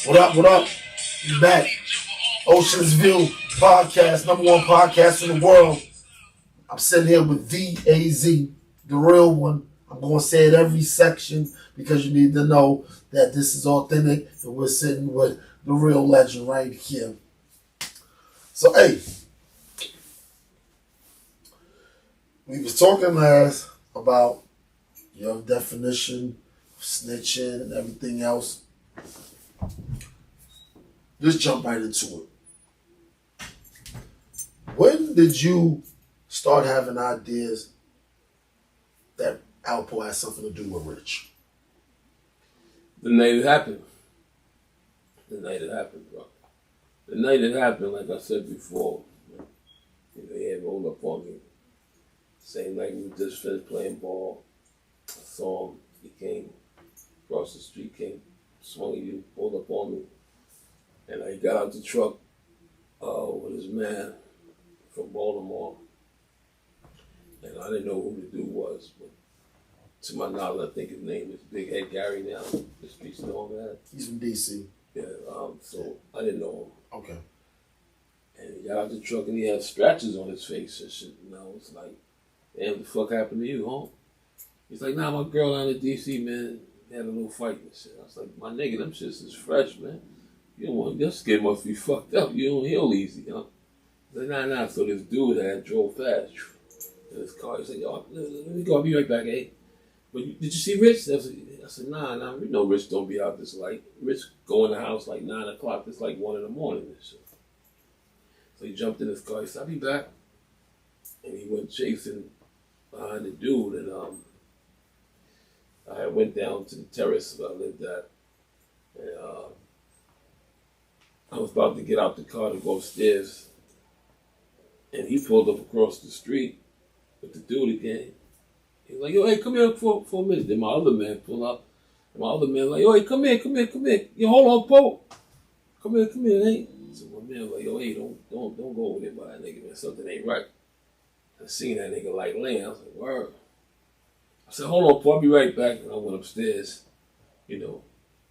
What up, what up? You back. Ocean's View podcast, #1 podcast in the world. I'm sitting here with Azie, the real one. I'm going to say it every section because you need to know that this is authentic and we're sitting with the real legend right here. So, hey, we was talking last about your definition of snitching and everything else. Just jump right into it. When did you start having ideas that Alpo has something to do with Rich? The night it happened. The night it happened, bro. The night it happened, like I said before, he had rolled up on me. Same night we just finished playing ball. I saw him. He came across the street, swung at you, pulled up on me. And I got out the truck with his man from Baltimore. And I didn't know who the dude was, but to my knowledge, I think his name is Big Head Gary now. The streets know that. He's from D.C. Yeah, so I didn't know him. Okay. And he got out the truck and he had scratches on his face and shit. And I was like, damn, what the fuck happened to you, huh? He's like, nah, my girl down in D.C., man, had a little fight and shit. I was like, my nigga, them shits is fresh, man. You don't want, your skin must be fucked up. You don't heal easy, you know? He's like, nah. So this dude had drove fast in his car. He's like, yo, let me go. I'll be right back, eh? But did you see Rich? I said, nah. We know Rich don't be out this late. Rich go in the house like 9 o'clock. It's like 1 in the morning and shit. So he jumped in his car. He said, I'll be back. And he went chasing behind the dude. And I went down to the terrace where I lived at. And I was about to get out the car to go upstairs. And he pulled up across the street with the dude again. He was like, yo, hey, come here for a minute. Then my other man pulled up. And my other man like, yo, hey, come here. Yo, hold on, Poe. Come here, hey. So my man was like, yo, hey, don't go over there by that nigga, man. Something ain't right. I seen that nigga like laying. I was like, word. I said, hold on, Poe, I'll be right back. And I went upstairs, you know.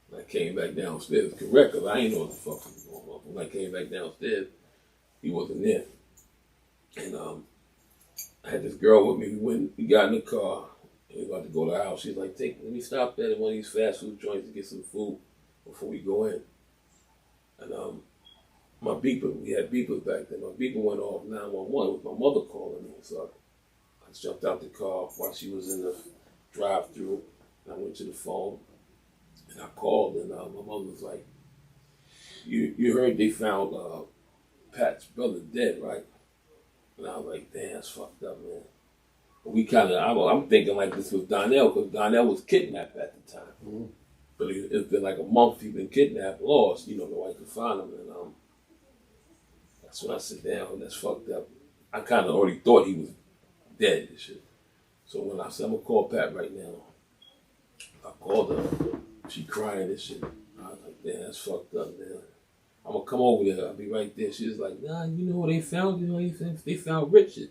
When I came back downstairs, correct, because I ain't know what the fuck was going on. When I came back downstairs, he wasn't there. And I had this girl with me. We got in the car, and we about to go to the house. She's like, let me stop at one of these fast food joints to get some food before we go in. And my beeper, we had beepers back then. My beeper went off 911 with my mother calling me. So I jumped out the car while she was in the drive-thru, and I went to the phone. And I called, and my mother was like, you heard they found Pat's brother dead, right? And I was like, damn, that's fucked up, man. But we kind of, I'm thinking like this was Donnell, because Donnell was kidnapped at the time. Mm-hmm. But it's been like a month he's been kidnapped, lost, nobody could find him. And that's when I said, damn, that's fucked up. I kind of already thought he was dead and shit. So when I said, I'm going to call Pat right now, I called her. She crying and shit. I was like, damn, that's fucked up, man. I'm gonna come over there. I'll be right there. She was like, nah, you know what they found? They found Richard.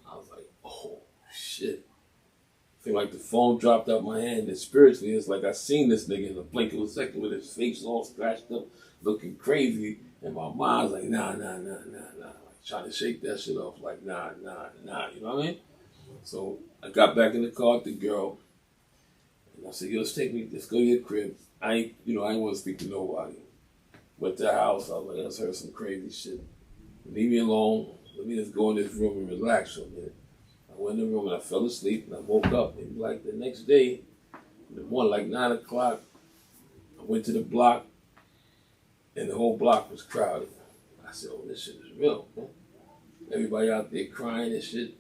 I was like, oh, shit. I feel like the phone dropped out my hand, and spiritually, it's like I seen this nigga in a blink of a second with his face all scratched up, looking crazy. And my mind's like, nah. Like, trying to shake that shit off, like, nah. You know what I mean? So I got back in the car with the girl. I said, yo, let's go to your crib. I ain't want to speak to nobody. Went to the house, I was like, let's hear some crazy shit. Leave me alone. Let me just go in this room and relax for a minute. I went in the room and I fell asleep and I woke up. And like the next day, in the morning, like 9 o'clock, I went to the block and the whole block was crowded. I said, oh, this shit is real, man. Everybody out there crying and shit.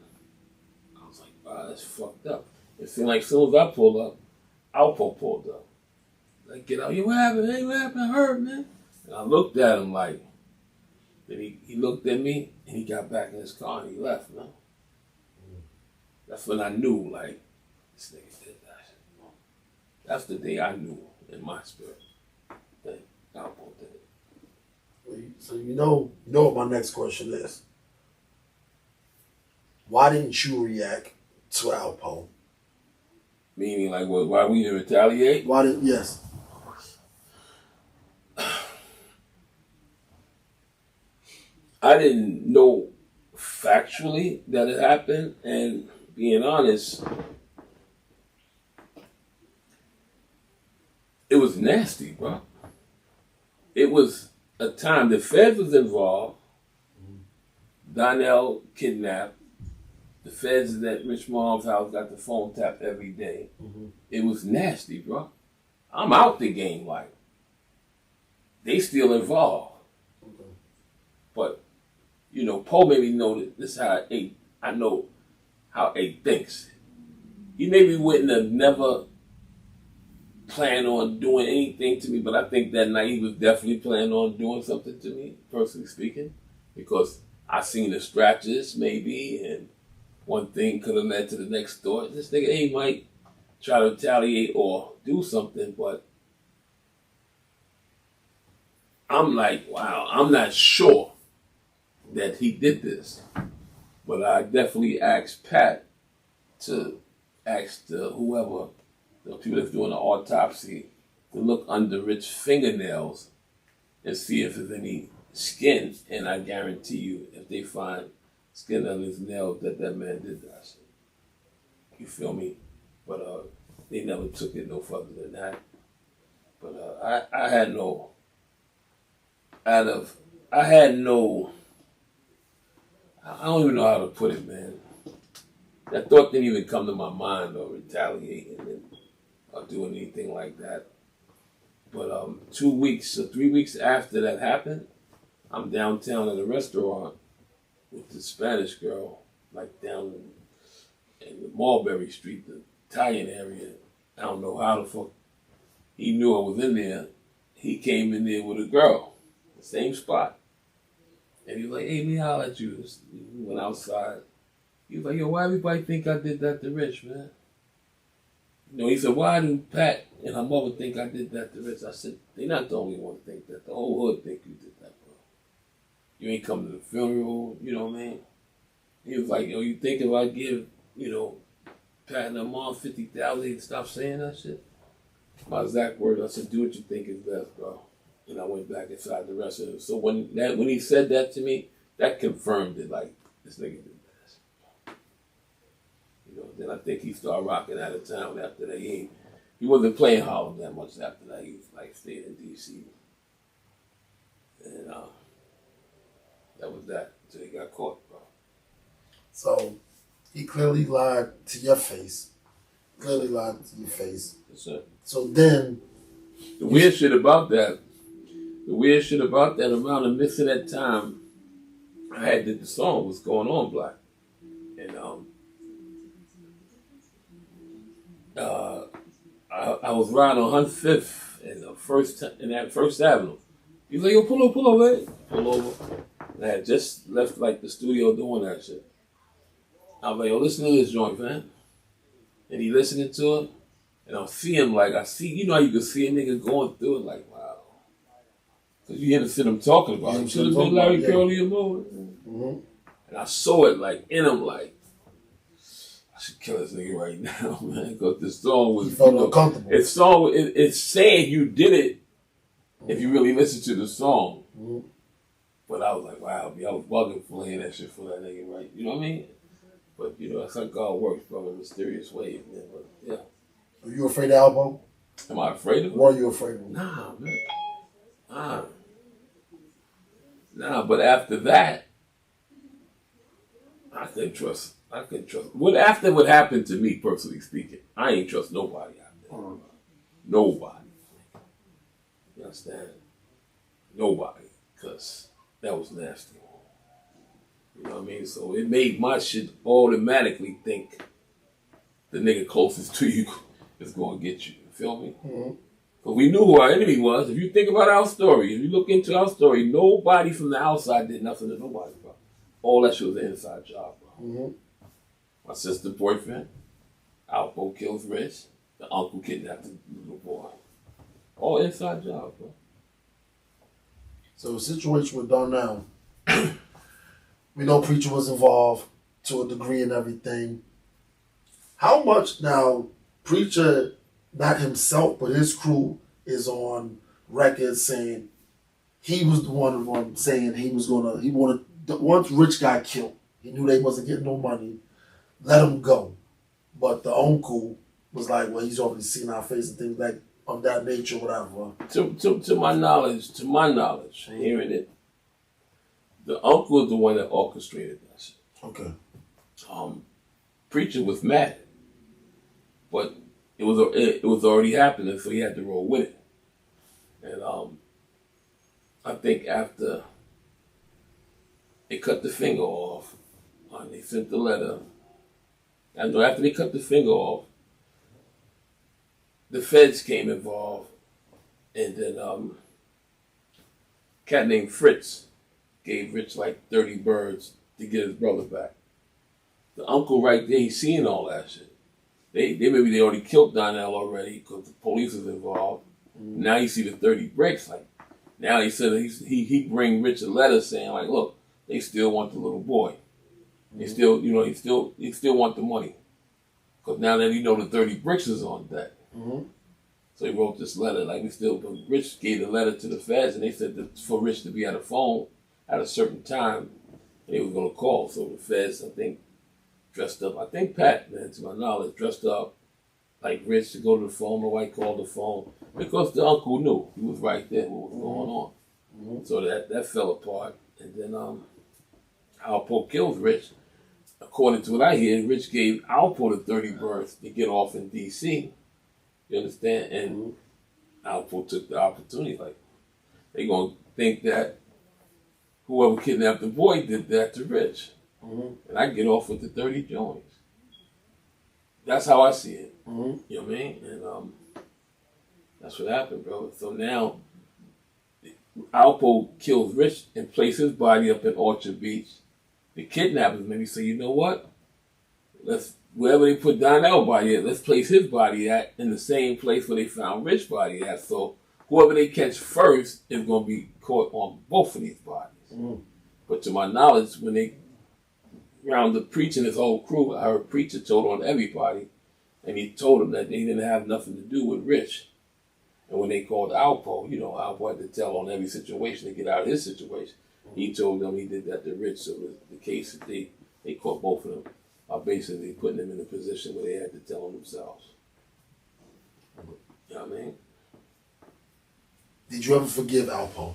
I was like, wow, that's fucked up. It seemed like as soon as I pulled up, Alpo pulled up. Like, get out. Yo, what happened? Hey, what happened? I heard, man. And I looked at him like, then he looked at me and he got back in his car and he left, man. That's when I knew, like, this nigga did that. That's the day I knew in my spirit that Alpo did it. So you know what my next question is. Why didn't you react to Alpo? Meaning, like, why we didn't retaliate? Yes. I didn't know factually that it happened, and being honest, it was nasty, bro. It was a time the Feds was involved. Donnell kidnapped. The Feds is at Rich Mom's house, got the phone tapped every day. Mm-hmm. It was nasty, bro. I'm out the game, like, they still involved. Okay. But, you know, Poe made me know that this is how I know how A thinks. He maybe wouldn't have never planned on doing anything to me, but I think that night he was definitely planning on doing something to me, personally speaking, because I seen the scratches maybe, and one thing could have led to the next thought. This nigga A might try to retaliate or do something, but I'm like, wow, I'm not sure that he did this. But I definitely asked Pat to ask whoever, the people that's doing the autopsy, to look under Rich's fingernails and see if there's any skin. And I guarantee you, if they find skin on his nails, that man did that shit. You feel me? But they never took it no further than that. But I had no, I don't even know how to put it, man. That thought didn't even come to my mind or retaliating or doing anything like that. But 2 weeks or 3 weeks after that happened, I'm downtown at a restaurant with the Spanish girl, like down in the Mulberry Street, the Italian area. I don't know how the fuck he knew I was in there. He came in there with a girl, the same spot. And he was like, hey, me holler at you. We went outside. He was like, yo, why everybody think I did that to Rich, man? You know, he said, why do Pat and her mother think I did that to Rich? I said, they're not the only one to think that. The whole hood think you did that, bro. You ain't come to the funeral, you know what I mean? He was like, yo, you think if I give, you know, Pat and her mom $50,000, they'd stop saying that shit? My exact words, I said, do what you think is best, bro. And I went back inside the restaurant. So when he said that to me, that confirmed it, like, this nigga did that. You know, then I think he started rocking out of town after that. He wasn't playing Harlem that much after that. He was like staying in D.C. And that was that until he got caught, bro. So he clearly lied to your face. Yes, sir. So then the weird shit about that, around the mix of that time, I had did the song What's Going On, Black. And I was riding on 105th in that First Avenue. He was like, yo, pull over, eh? Pull over. And I had just left like the studio doing that shit. I was like, yo, listen to this joint, man. And he listening to it. And I'll see him like, you know how you can see a nigga going through it like, wow. Because you hear the shit I'm talking about. You should have been Larry Curly or Mo. Mm-hmm. And I saw it like in him like, I should kill this nigga right now, man. Because this song was, you felt uncomfortable. It's saying you did it if you really listen to the song. Mm-hmm. But I was like, wow, I was bugging for laying that shit for that nigga, right? You know what I mean? But, you know, that's how God works, bro, in mysterious ways, man. But, yeah. Are you afraid of Alpo? Am I afraid of him? Or are you afraid of him? Nah, man. Nah, but after that, I couldn't trust. After what happened to me, personally speaking, I ain't trust nobody after that. Nobody. You understand? Nobody. Because that was nasty. You know what I mean? So it made my shit automatically think the nigga closest to you is going to get you. You feel me? Mm-hmm. But we knew who our enemy was. If you think about our story, if you look into our story, nobody from the outside did nothing to nobody, bro. All that shit was an inside job, bro. Mm-hmm. My sister's boyfriend, Alpo kills Rich, the uncle kidnapped the little boy. All inside job, bro. So the situation with Darnell, we know Preacher was involved to a degree and everything. How much now, Preacher, not himself, but his crew is on record saying he was the one saying he wanted once Rich got killed, he knew they wasn't getting no money. Let him go. But the uncle was like, well, he's already seen our face and things like of that nature, whatever. To my knowledge, hearing it, the uncle is the one that orchestrated that shit. Okay. Preacher was mad, but it was already happening, so he had to roll with it. And I think after they cut the finger off, and they sent the letter. I know after they cut the finger off, the feds came involved, and then a cat named Fritz gave Rich like 30 birds to get his brother back. The uncle right there, he's seeing all that shit. They maybe they already killed Donnell already because the police was involved. Mm-hmm. Now you see the 30 bricks. Like now he said he bring Rich a letter saying like, look, they still want the little boy. Mm-hmm. They still, he still want the money. Because now that the 30 bricks is on deck. Mm-hmm. So he wrote this letter, like but Rich gave the letter to the feds, and they said that for Rich to be at a phone at a certain time, they were going to call. So the feds, I think, dressed up. I think Pat, man, to my knowledge, dressed up like Rich to go to the phone. My wife called the phone because the uncle knew he was right there. What was going on? Mm-hmm. So that fell apart, and then Alpo kills Rich. According to what I hear, Rich gave Alpo the 30 birds to get off in D.C. You understand? And Alpo took the opportunity. Like, they going to think that whoever kidnapped the boy did that to Rich. Mm-hmm. And I get off with the 30 joints. That's how I see it. Mm-hmm. You know what I mean? And that's what happened, bro. So now, Alpo kills Rich and places his body up in Orchard Beach. The kidnappers maybe say, you know what? Wherever they put Donnell's body at, let's place his body at in the same place where they found Rich's body at. So whoever they catch first is going to be caught on both of these bodies. Mm-hmm. But to my knowledge, when they round up preaching his whole crew, I heard preacher told on everybody, and he told them that they didn't have nothing to do with Rich. And when they called Alpo, Alpo had to tell on every situation to get out of his situation. He told them he did that to Rich, so the case that they caught both of them are basically putting them in a position where they had to tell on themselves. You know what I mean? Did you ever forgive Alpo?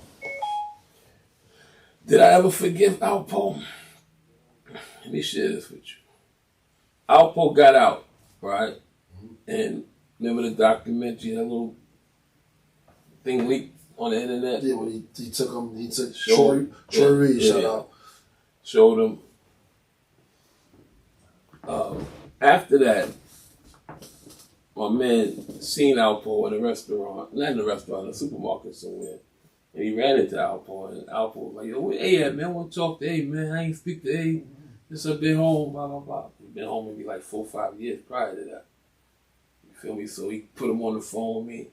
Did I ever forgive Alpo? Let me share this with you. Alpo got out, right? Mm-hmm. And remember the documentary, that little thing leaked on the internet? Yeah, when he took Troy Reed, shout out. Showed him. After that, my man seen Alpo in a restaurant, not in a restaurant, in a supermarket somewhere. And he ran into Alpo, and Alpo was like, yo, where A at, man? I want to talk to A, man. I ain't speak to A. Just I've been home, blah, blah, blah. He'd been home maybe like 4 or 5 years prior to that. You feel me? So he put him on the phone with me.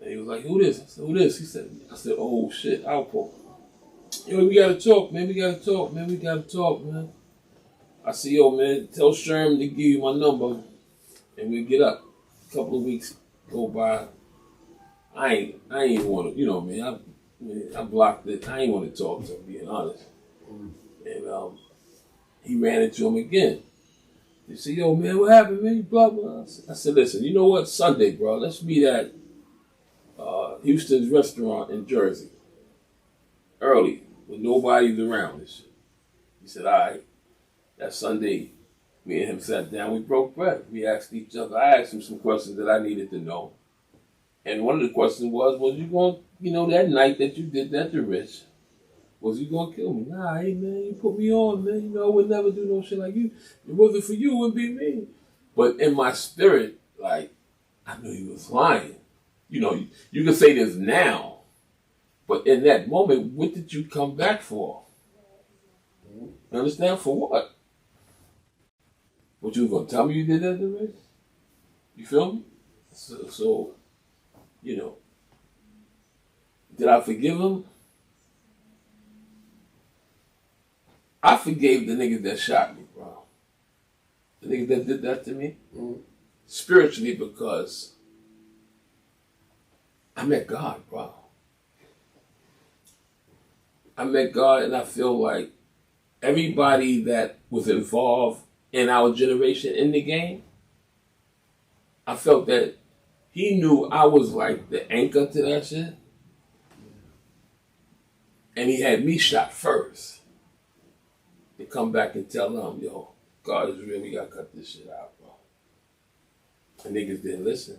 And he was like, who this? I said, who this? I said, oh shit, Alpo. Yo, we gotta talk, man. We gotta talk, man. I said, yo, man, tell Sherm to give you my number and we'll get up. A couple of weeks go by. I ain't want to, I blocked it. I ain't want to talk to him, being honest. And he ran into him again. He said, yo, man, what happened, man? Blah, blah. I said, listen, you know what? Sunday, bro, let's meet at Houston's restaurant in Jersey. Early, when nobody's around this shit. He said, all right. That Sunday, me and him sat down, we broke bread. We asked each other, I asked him some questions that I needed to know. And one of the questions was you going to, that night that you did that to Rich, was you going to kill me? Nah, hey man, you put me on, man. I would never do no shit like you. If it wasn't for you, it would be me. But in my spirit, like, I knew he was lying. You can say this now, but in that moment, what did you come back for? You understand? For what? What, you was going to tell me you did that to Rich? You feel me? So, did I forgive him? I forgave the niggas that shot me, bro. The niggas that did that to me. Mm-hmm. Spiritually, because I met God, bro. I met God, and I feel like everybody that was involved in our generation in the game, I felt that he knew I was like the anchor to that shit. And he had me shot first. To come back and tell them, yo, God is real, we gotta cut this shit out, bro. And niggas didn't listen.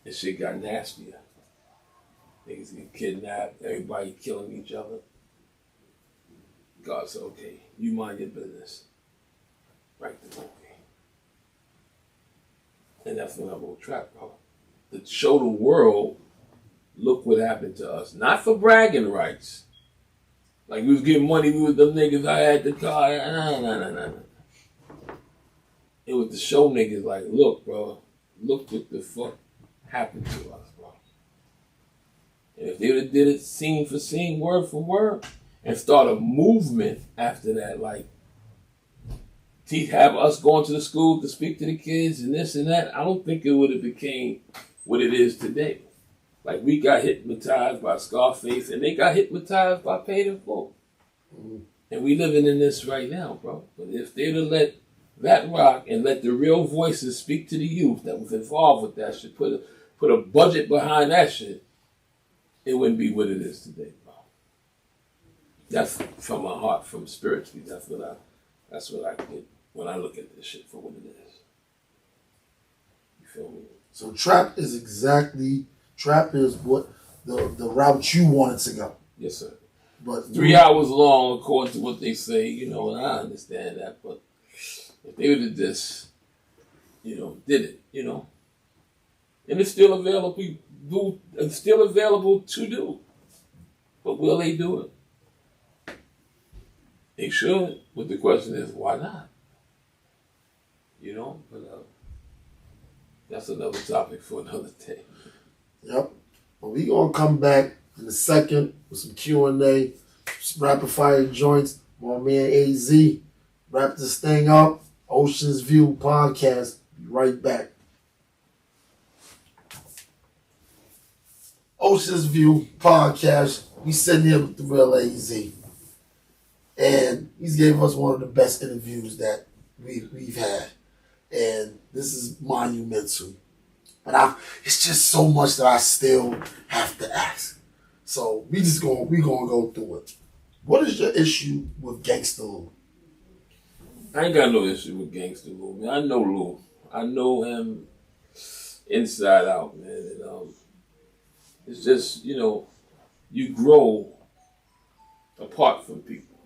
And shit got nastier. Niggas get kidnapped, everybody killing each other. God said, okay, you mind your business. Write the movie. And that's when I wrote Trap, bro. To show the world, look what happened to us. Not for bragging rights. Like we was getting money, we was them niggas, I had the car. No. It was to show niggas like, look, bro, look what the fuck happened to us, bro. And if they would have did it scene for scene, word for word, and start a movement after that, like have us going to the school to speak to the kids and this and that, I don't think it would have became what it is today. Like we got hypnotized by Scarface and they got hypnotized by Paid in Full. And we living in this right now, bro. But if they'd have let that rock and let the real voices speak to the youth that was involved with that shit, put a budget behind that shit, it wouldn't be what it is today, bro. That's from my heart, from spiritually. That's what I get when I look at this shit for what it is. You feel me? So Trap is what the route you wanted to go. Yes, sir. But 3 hours long, according to what they say, and I understand that, but if they would have just, did it, and it's still available to do. But will they do it? They should. But the question is, why not? But that's another topic for another day. Yep. But we gonna come back in a second with some Q&A, some rapid fire joints. My man AZ, wrap this thing up. Ocean's View podcast. Be right back. Ocean's View podcast. We sitting here with the real AZ. And he's gave us one of the best interviews that we've had. And this is monumental. But it's just so much that I still have to ask. So we gonna go through it. What is your issue with Gangsta Lou? I ain't got no issue with Gangsta Lou, man. I know Lou. I know him inside out, man. And, it's just, you grow apart from people.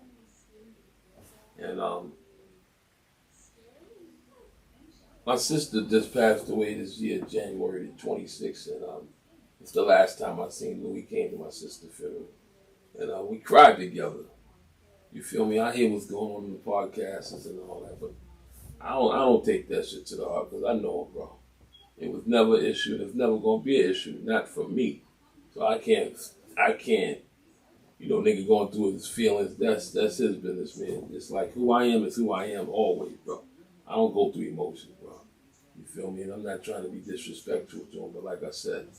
And my sister just passed away this year, January the 26th, and it's the last time I seen Lou. He came to my sister's funeral. And we cried together. You feel me? I hear what's going on in the podcasts and all that, but I don't take that shit to the heart because I know him, bro. It was never an issue, and it's never gonna be an issue, not for me. So I can't, nigga going through his feelings. That's his business, man. It's like who I am is who I am always, bro. I don't go through emotions, bro. You feel me? And I'm not trying to be disrespectful to him, but like I said,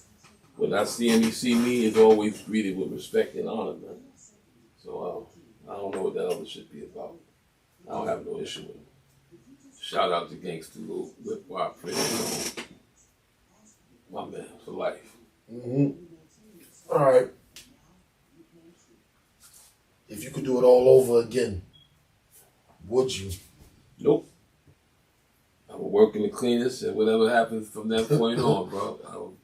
when I see him, he see me, it's always greeted with respect and honor, man. So I don't know what that other should be about. I don't have no issue with him. Shout out to Gangsta Lou, Whip Wop, my man for life. Mm-hmm. All right. If you could do it all over again, would you? Nope. I will work in the cleanest and whatever happens from that point on, bro.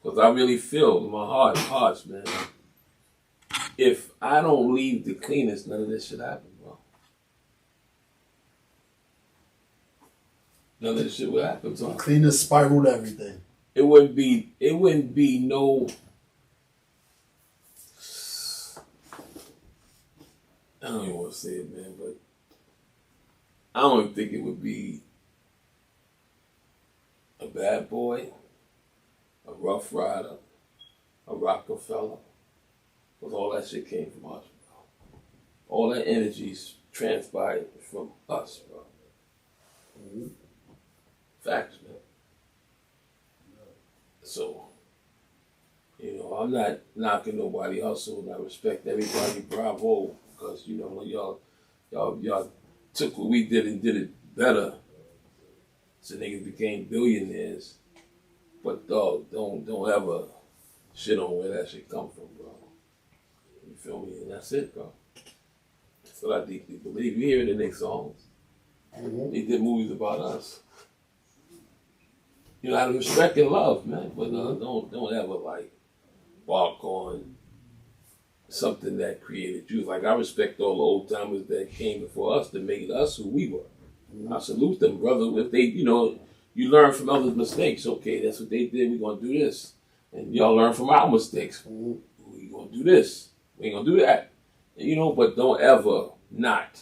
Because I really feel in my hearts, man. If I don't leave the cleanest, none of this should happen, bro. None of this shit would happen. So cleanest spiraled everything. It wouldn't be no. I don't even want to say it, man, but I don't even think it would be a bad boy, a rough rider, a Rockefeller, because all that shit came from us, bro. All that energy's transpired from us, bro. Mm-hmm. Facts, man. So, I'm not knocking nobody hustle, and I respect everybody, bravo, because, when y'all Y'all took what we did and did it better, so niggas became billionaires. But dog, don't ever shit on where that shit come from, bro. You feel me? And that's it, bro. That's what I deeply believe. You hear it in their songs. Mm-hmm. They did movies about us. You know, out of respect and love, man. But don't ever like bark on something that created you. Like I respect all the old timers that came before us to make us who we were. Mm-hmm. I salute them, brother. If they, you learn from others' mistakes. Okay, that's what they did. We're gonna do this, and y'all learn from our mistakes. Mm-hmm. We're gonna do this. We ain't gonna do that. And, but don't ever not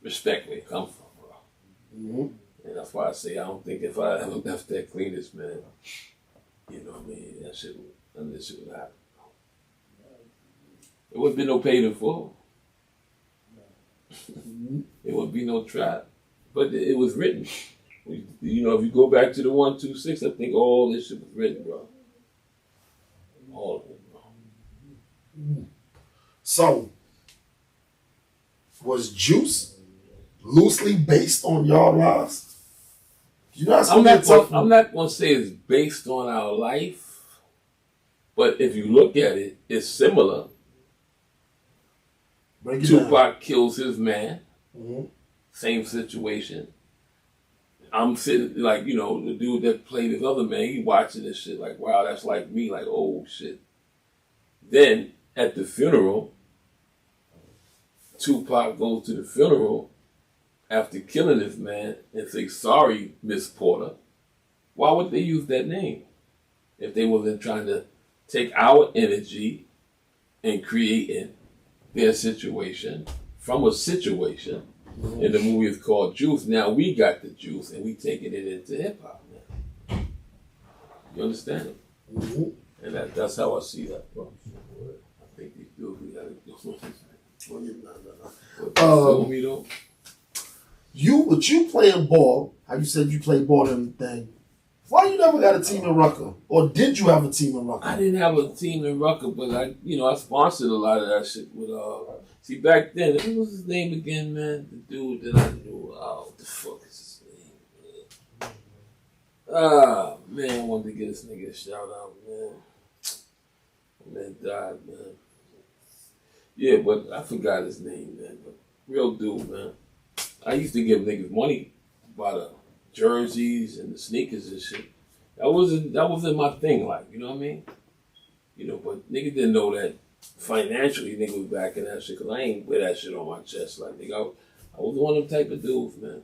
respect where it comes from, bro. Mm-hmm. And that's why I say I don't think if I ever left that cleanest, man, you know what I mean, none of this shit would happen. There wouldn't be no paid in full. There wouldn't be no trap. But it was written. If you go back to the 126, I think all this shit was written, bro. All of it, bro. So, was Juice loosely based on y'all lives? I'm not going to say it's based on our life, but if you look at it, it's similar. Tupac kills his man. Mm-hmm. Same situation. I'm sitting like, the dude that played his other man, he watching this shit like, wow, that's like me, like, oh shit. Then at the funeral, Tupac goes to the funeral after killing his man and say, sorry, Miss Porter. Why would they use that name if they wasn't trying to take our energy and creating their situation from a situation? Mm-hmm. And the movie is called Juice. Now we got the juice and we taking it into hip hop now. You understand it? Mm-hmm. And that's how I see that, bro. I think these dudes we gotta do. No. Me though. You playing ball? How you said you play ball and everything? Why you never got a team in Rucker? Or did you have a team in Rucker? I didn't have a team in Rucker, but I sponsored a lot of that shit with see, back then, what was his name again, man? The dude that I knew. Oh, what the fuck is his name, man? Man, I wanted to get this nigga a shout out, man. Man died, man. Yeah, but I forgot his name, man. But real dude, man. I used to give niggas money by the jerseys and the sneakers and shit. That wasn't my thing, like, you know what I mean? But niggas didn't know that financially nigga was backing that shit, cause I ain't wear that shit on my chest. Like, nigga, I was one of them type of dudes, man.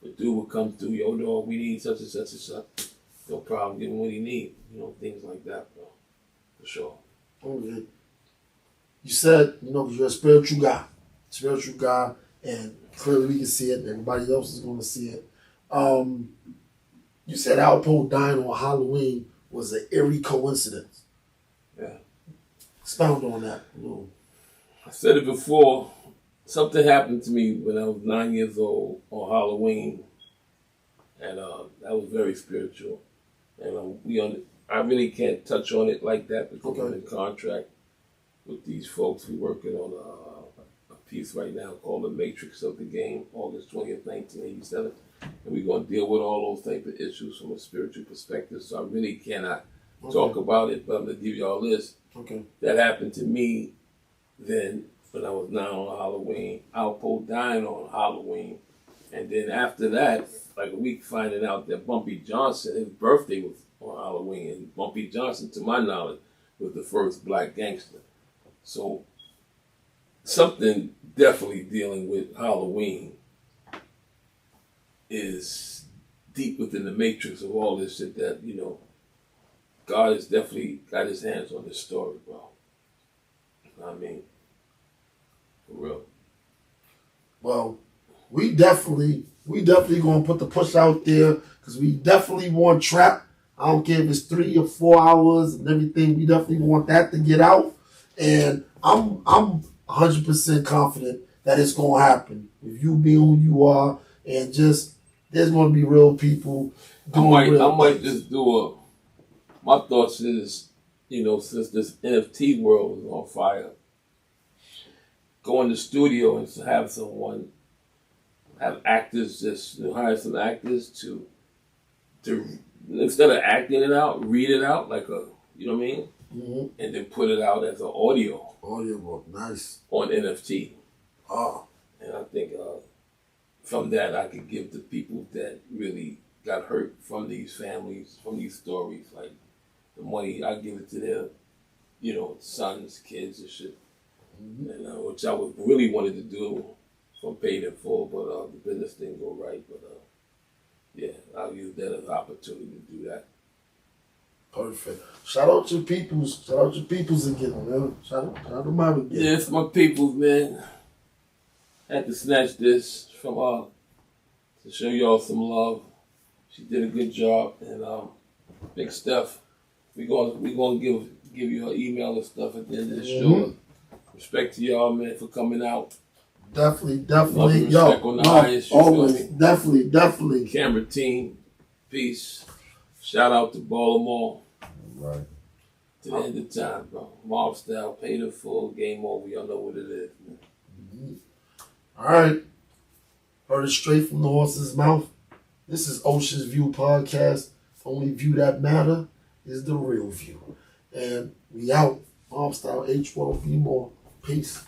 The dude would come through, yo, dog, we need such and such and such. No problem, give him what he need. Things like that, bro. For sure. Okay. You said, you're a spiritual guy, and clearly we can see it, and everybody else is going to see it. You said Alpo dying on Halloween was an eerie coincidence. Yeah. Expound on that. I said it before. Something happened to me when I was 9 years old on Halloween, and that was very spiritual. And I really can't touch on it like that because I'm in contract with these folks. We're working on a piece right now called The Matrix of the Game, August 20th, 1987. And we're going to deal with all those type of issues from a spiritual perspective. So I really cannot talk about it, but I'm going to give you all this. Okay. That happened to me then when I was 9 on Halloween. Alpo dying on Halloween. And then after that, like a week finding out that Bumpy Johnson, his birthday was on Halloween. And Bumpy Johnson, to my knowledge, was the first black gangster. So something definitely dealing with Halloween is deep within the matrix of all this shit that, God has definitely got his hands on this story, bro. I mean, for real. Well, we definitely gonna put the push out there because we definitely want Trap. I don't care if it's 3 or 4 hours and everything. We definitely want that to get out, and I'm 100% confident that it's gonna happen. With you being who you are, and just there's gonna be real people. I might just do my thoughts is, since this NFT world is on fire, go in the studio and have actors hire some actors to instead of acting it out, read it out like you know what I mean? Mm-hmm. And then put it out as an audio. Audio book, nice. On NFT. Oh. And I think from that I could give to people that really got hurt from these families, from these stories, like the money, I give it to their, sons, kids and shit. Mm-hmm. And which I really wanted to do from Paid in Full, but the business didn't go right. But yeah, I'll use that as an opportunity to do that. Perfect. Shout out your peoples. Shout out your peoples again, man. Shout out to mom again. Yeah, it's my peoples, man. Had to snatch this from her to show y'all some love. She did a good job, and Big Steph, we gonna give you her email and stuff at the end of the show. Respect to y'all, man, for coming out. Definitely. Always, definitely. Camera team, peace. Shout out to Baltimore. Right. To the end of time, bro. Mob style, Paid in Full, game over. Y'all know what it is, man. Mm-hmm. All right. Heard it straight from the horse's mouth. This is Ocean's View podcast. Only view that matter is the real view. And we out. Mob style, H1B more. Peace.